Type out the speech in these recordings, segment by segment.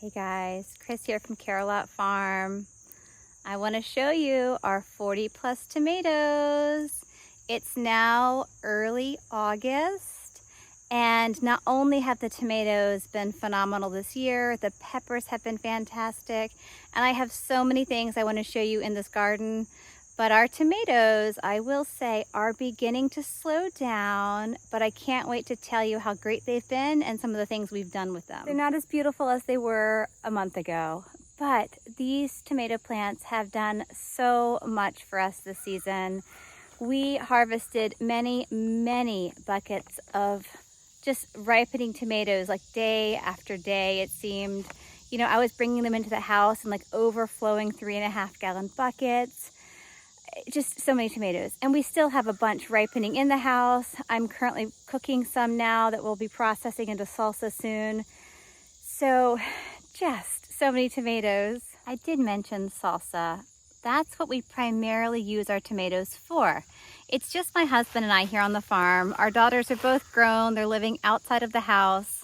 Hey guys, Chris here from Carolot Farm. I want to show you our 40 plus tomatoes. It's now early August, and not only have the tomatoes been phenomenal this year, the peppers have been fantastic, and I have so many things I want to show you in this garden. But our tomatoes, I will say, are beginning to slow down, but I can't wait to tell you how great they've been and some of the things we've done with them. They're not as beautiful as they were a month ago, but these tomato plants have done so much for us this season. We harvested many buckets of just ripening tomatoes, like day after day, it seemed. You know, I was bringing them into the house in like overflowing 3.5 gallon buckets. Just so many tomatoes, and we still have a bunch ripening in the house. I'm currently cooking some now that we'll be processing into salsa soon. So just so many tomatoes. I did mention salsa. That's what we primarily use our tomatoes for. It's just my husband and I here on the farm. Our daughters are both grown. They're living outside of the house.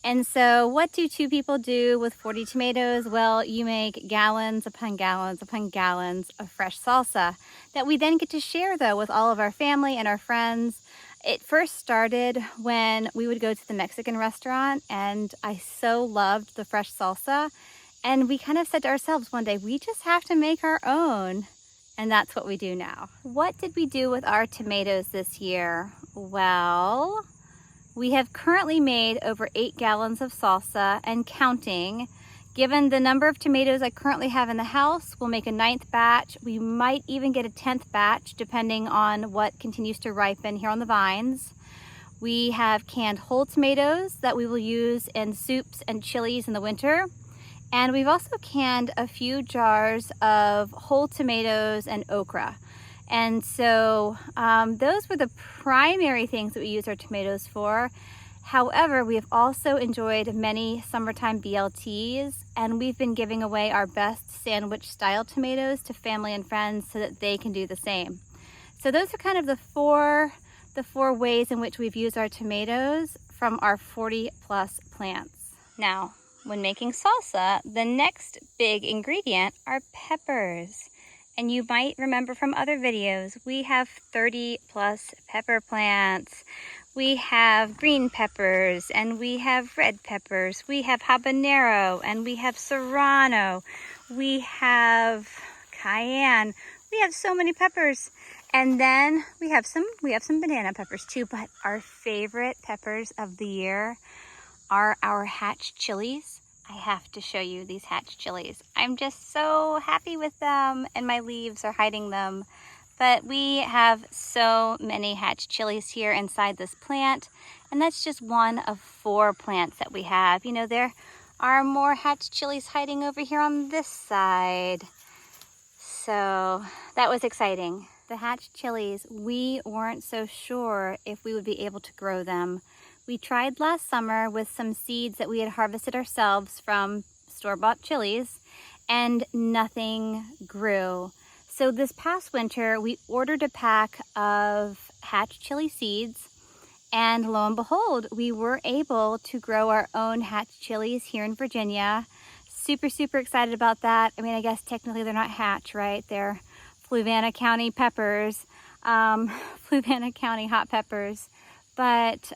And so what do two people do with 40 tomatoes? Well, you make gallons upon gallons upon gallons of fresh salsa that we then get to share, though, with all of our family and our friends. It first started when we would go to the Mexican restaurant, and I so loved the fresh salsa. And we kind of said to ourselves one day, we just have to make our own. And that's what we do now. What did we do with our tomatoes this year? Well, we have currently made over 8 gallons of salsa and counting. Given the number of tomatoes I currently have in the house, we'll make a 9th batch. We might even get a 10th batch depending on what continues to ripen here on the vines. We have canned whole tomatoes that we will use in soups and chilies in the winter. And we've also canned a few jars of whole tomatoes and okra. And so those were the primary things that we use our tomatoes for. However, we have also enjoyed many summertime BLTs, and we've been giving away our best sandwich style tomatoes to family and friends so that they can do the same. So those are kind of the four ways in which we've used our tomatoes from our 40 plus plants. Now, when making salsa, the next big ingredient are peppers. And you might remember from other videos, we have 30 plus pepper plants. We have green peppers, and we have red peppers. We have habanero, and we have serrano. We have cayenne. We have so many peppers. And then we have some banana peppers too, but our favorite peppers of the year are our hatch chilies. I have to show you these hatch chilies. I'm just so happy with them, and my leaves are hiding them. But we have so many hatch chilies here inside this plant, and that's just one of 4 plants that we have. You know, there are more hatch chilies hiding over here on this side. So that was exciting. The hatch chilies, we weren't so sure if we would be able to grow them. We tried last summer with some seeds that we had harvested ourselves from store-bought chilies, and nothing grew. So this past winter, we ordered a pack of hatch chili seeds, and lo and behold, we were able to grow our own hatch chilies here in Virginia. Super excited about that. I mean, I guess technically they're not hatch, right? They're Fluvanna County peppers, Fluvanna County hot peppers. But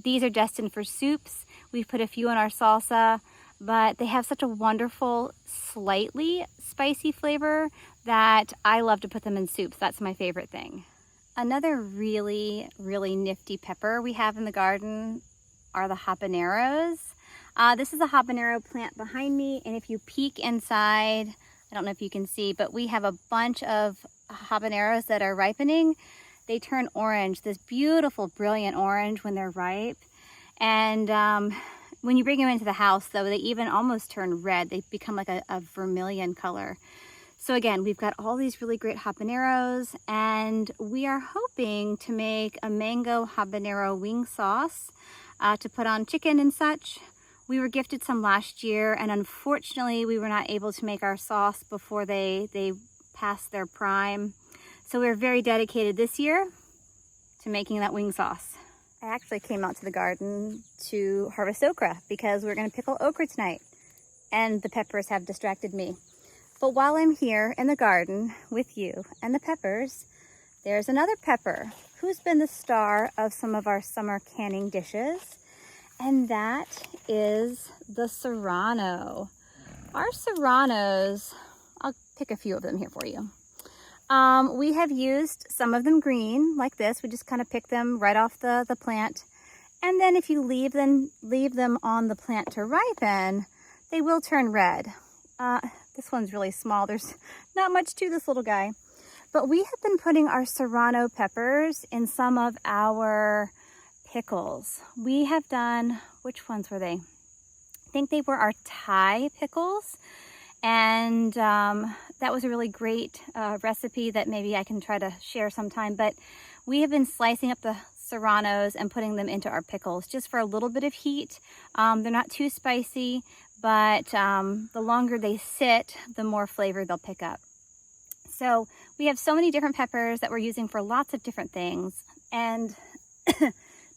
these are destined for soups. We've put a few in our salsa, but they have such a wonderful, slightly spicy flavor that I love to put them in soups. That's my favorite thing. Another really nifty pepper we have in the garden are the habaneros. This is a habanero plant behind me, and if you peek inside, I don't know if you can see, but we have a bunch of habaneros that are ripening. They turn orange, this beautiful, brilliant orange when they're ripe. And when you bring them into the house, though, they even almost turn red. They become like a vermilion color. So again, we've got all these really great habaneros, and we are hoping to make a mango habanero wing sauce to put on chicken and such. We were gifted some last year, and unfortunately, we were not able to make our sauce before they passed their prime. So we're very dedicated this year to making that wing sauce. I actually came out to the garden to harvest okra because we're going to pickle okra tonight. and the peppers have distracted me. But while I'm here in the garden with you and the peppers, there's another pepper who's been the star of some of our summer canning dishes, and that is the serrano. Our serranos, I'll pick a few of them here for you. We have used some of them green like this. We just kind of pick them right off the plant. And then if you leave them on the plant to ripen, they will turn red. This one's really small. There's not much to this little guy. But we have been putting our serrano peppers in some of our pickles. We have done, which ones were they? I think they were our Thai pickles. And that was a really great recipe that maybe I can try to share sometime. But we have been slicing up the serranos and putting them into our pickles just for a little bit of heat. They're not too spicy, but the longer they sit, the more flavor they'll pick up. So we have so many different peppers that we're using for lots of different things. And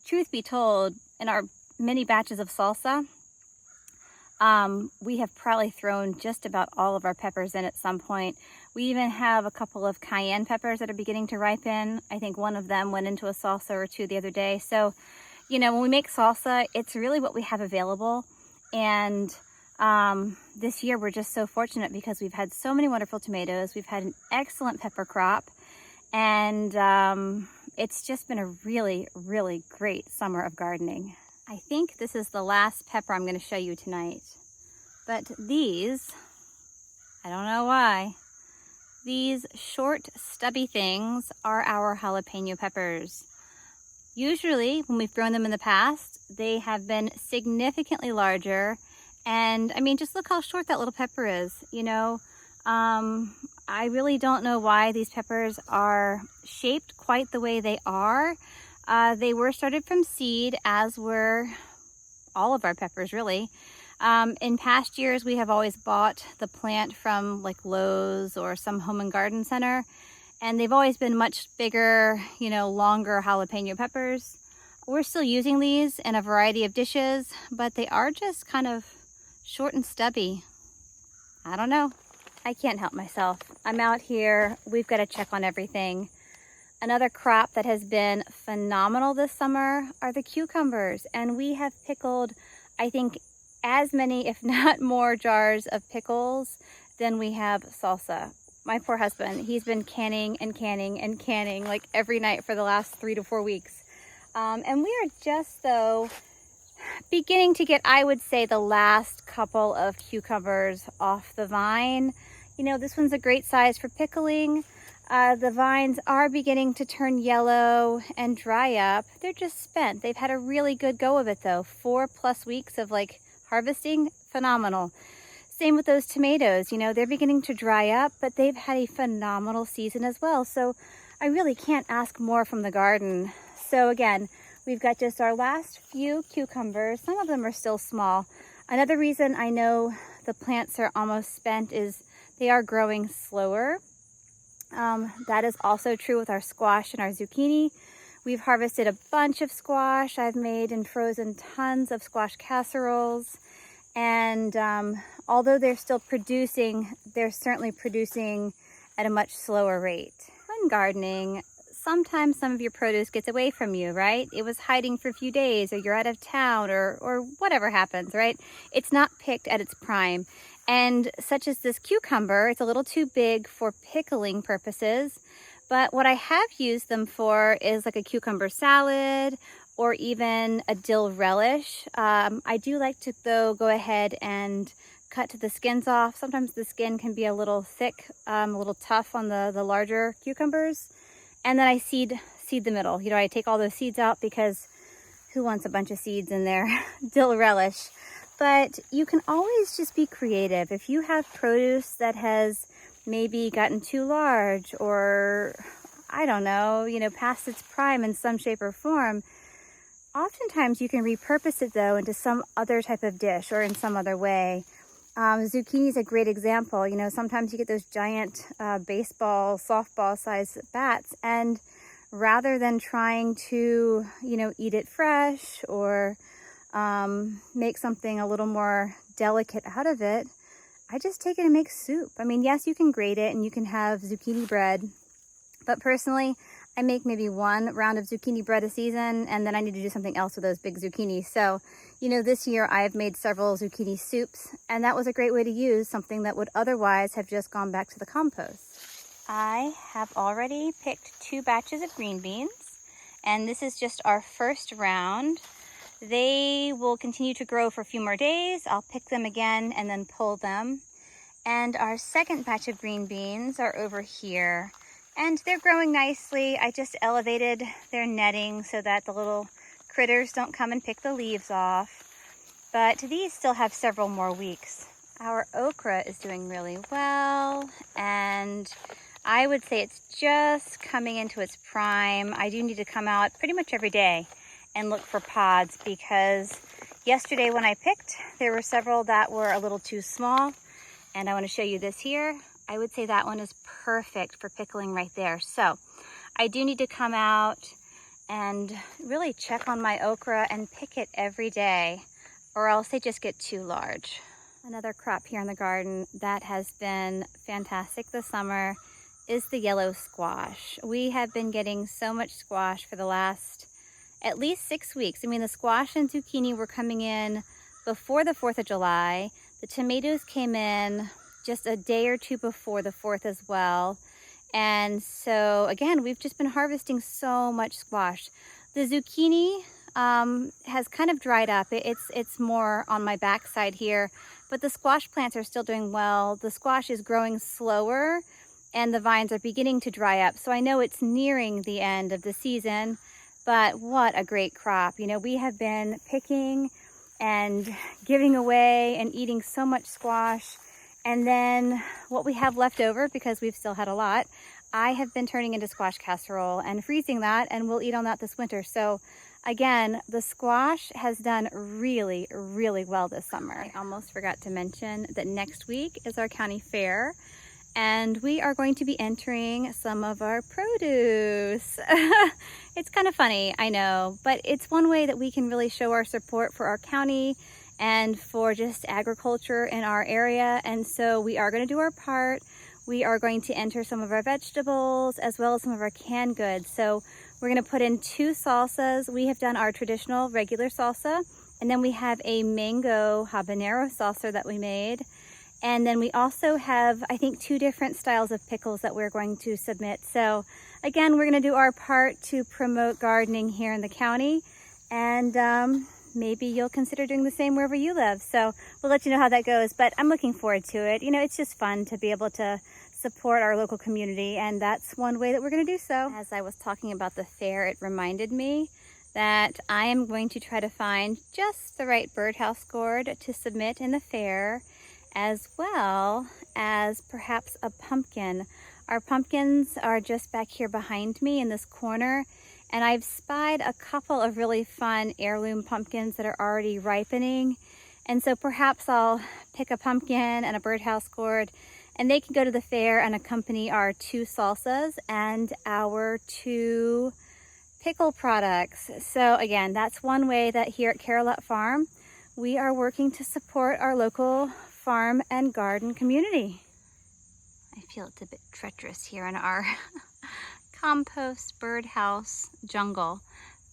truth be told, in our mini batches of salsa, we have probably thrown just about all of our peppers in at some point. We even have a couple of cayenne peppers that are beginning to ripen. I think one of them went into a salsa or two the other day. So, you know, when we make salsa, it's really what we have available. And this year we're just so fortunate because we've had so many wonderful tomatoes. We've had an excellent pepper crop. And it's just been a really, really great summer of gardening. I think this is the last pepper I'm going to show you tonight. But these, I don't know why, these short stubby things are our jalapeno peppers. Usually when we've grown them in the past, they have been significantly larger. And I mean, just look how short that little pepper is, you know. I really don't know why these peppers are shaped quite the way they are. They were started from seed, as were all of our peppers, really. In past years, we have always bought the plant from like Lowe's or some home and garden center, and they've always been much bigger, you know, longer jalapeno peppers. We're still using these in a variety of dishes, but they are just kind of short and stubby. I don't know. I can't help myself. I'm out here. We've got to check on everything. Another crop that has been phenomenal this summer are the cucumbers. And we have pickled, I think, as many, if not more, jars of pickles than we have salsa. My poor husband, he's been canning and canning and canning like every night for the last 3 to 4 weeks. And we are just, though, beginning to get, I would say, the last couple of cucumbers off the vine. You know, this one's a great size for pickling. The vines are beginning to turn yellow and dry up. They're just spent. They've had a really good go of it though. 4+ weeks of like harvesting, phenomenal. Same with those tomatoes, you know, they're beginning to dry up, but they've had a phenomenal season as well. So I really can't ask more from the garden. So again, we've got just our last few cucumbers. Some of them are still small. Another reason I know the plants are almost spent is they are growing slower. That is also true with our squash and our zucchini. We've harvested a bunch of squash. I've made and frozen tons of squash casseroles. And although they're still producing, they're certainly producing at a much slower rate. When gardening, sometimes some of your produce gets away from you, right? It was hiding for a few days, or you're out of town, or whatever happens, right? It's not picked at its prime. And such as this cucumber, it's a little too big for pickling purposes. But what I have used them for is like a cucumber salad or even a dill relish. I do like to, though, go ahead and cut the skins off. Sometimes the skin can be a little thick, a little tough on the larger cucumbers. And then I seed the middle. You know, I take all those seeds out because who wants a bunch of seeds in their dill relish? But you can always just be creative. If you have produce that has maybe gotten too large or, I don't know, you know, past its prime in some shape or form, oftentimes you can repurpose it though into some other type of dish or in some other way. Zucchini is a great example. You know, sometimes you get those giant baseball, softball size bats, and rather than trying to, you know, eat it fresh or make something a little more delicate out of it, I just take it and make soup. I mean, yes, you can grate it and you can have zucchini bread, but personally, I make maybe one round of zucchini bread a season, and then I need to do something else with those big zucchini. So, you know, this year I've made several zucchini soups, and that was a great way to use something that would otherwise have just gone back to the compost. I have already picked 2 batches of green beans, and this is just our first round. They will continue to grow for a few more days. I'll pick them again and then pull them. And our second batch of green beans are over here, and they're growing nicely. I just elevated their netting so that the little critters don't come and pick the leaves off. But these still have several more weeks. Our okra is doing really well, and I would say it's just coming into its prime. I do need to come out pretty much every day and look for pods, because yesterday when I picked, there were several that were a little too small, and I want to show you this here. I would say that one is perfect for pickling right there. So I do need to come out and really check on my okra and pick it every day, or else they just get too large. Another crop here in the garden that has been fantastic this summer is the yellow squash. We have been getting so much squash for the last at least 6 weeks. I mean, the squash and zucchini were coming in before the 4th of July. The tomatoes came in just a day or two before the 4th as well. And so again, we've just been harvesting so much squash. The zucchini has kind of dried up. It's more on my backside here, but the squash plants are still doing well. The squash is growing slower and the vines are beginning to dry up. So I know it's nearing the end of the season, but what a great crop. You know, we have been picking and giving away and eating so much squash. And then what we have left over, because we've still had a lot, I have been turning into squash casserole and freezing that, and we'll eat on that this winter. So again, the squash has done really, really well this summer. I almost forgot to mention that next week is our county fair, and we are going to be entering some of our produce. It's kind of funny, I know, but it's one way that we can really show our support for our county and for just agriculture in our area. And so we are going to do our part. We are going to enter some of our vegetables as well as some of our canned goods. So we're going to put in 2 salsas. We have done our traditional regular salsa, and then we have a mango habanero salsa that we made. And then we also have, I think, 2 different styles of pickles that we're going to submit. So again, we're going to do our part to promote gardening here in the county, and maybe you'll consider doing the same wherever you live. So we'll let you know how that goes, but I'm looking forward to it. You know, it's just fun to be able to support our local community, and that's one way that we're going to do so. As I was talking about the fair, it reminded me that I am going to try to find just the right birdhouse gourd to submit in the fair, as well as perhaps a pumpkin. Our pumpkins are just back here behind me in this corner, and I've spied a couple of really fun heirloom pumpkins that are already ripening. And so perhaps I'll pick a pumpkin and a birdhouse gourd, and they can go to the fair and accompany our 2 salsas and our 2 pickle products. So again, that's one way that here at Carolette Farm, we are working to support our local farm and garden community. I feel it's a bit treacherous here in our compost birdhouse jungle,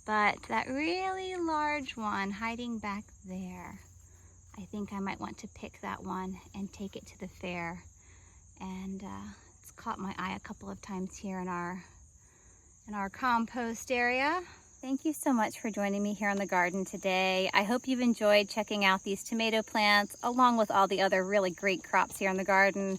but that really large one hiding back there, I think I might want to pick that one and take it to the fair. And it's caught my eye a couple of times here in our compost area. Thank you so much for joining me here in the garden today. I hope you've enjoyed checking out these tomato plants along with all the other really great crops here in the garden.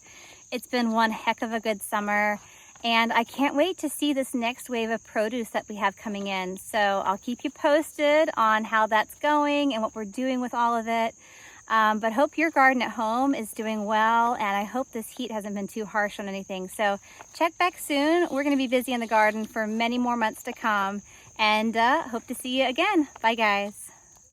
It's been one heck of a good summer, and I can't wait to see this next wave of produce that we have coming in. So I'll keep you posted on how that's going and what we're doing with all of it. But hope your garden at home is doing well, and I hope this heat hasn't been too harsh on anything. So check back soon. We're going to be busy in the garden for many more months to come, and hope to see you again. Bye, guys.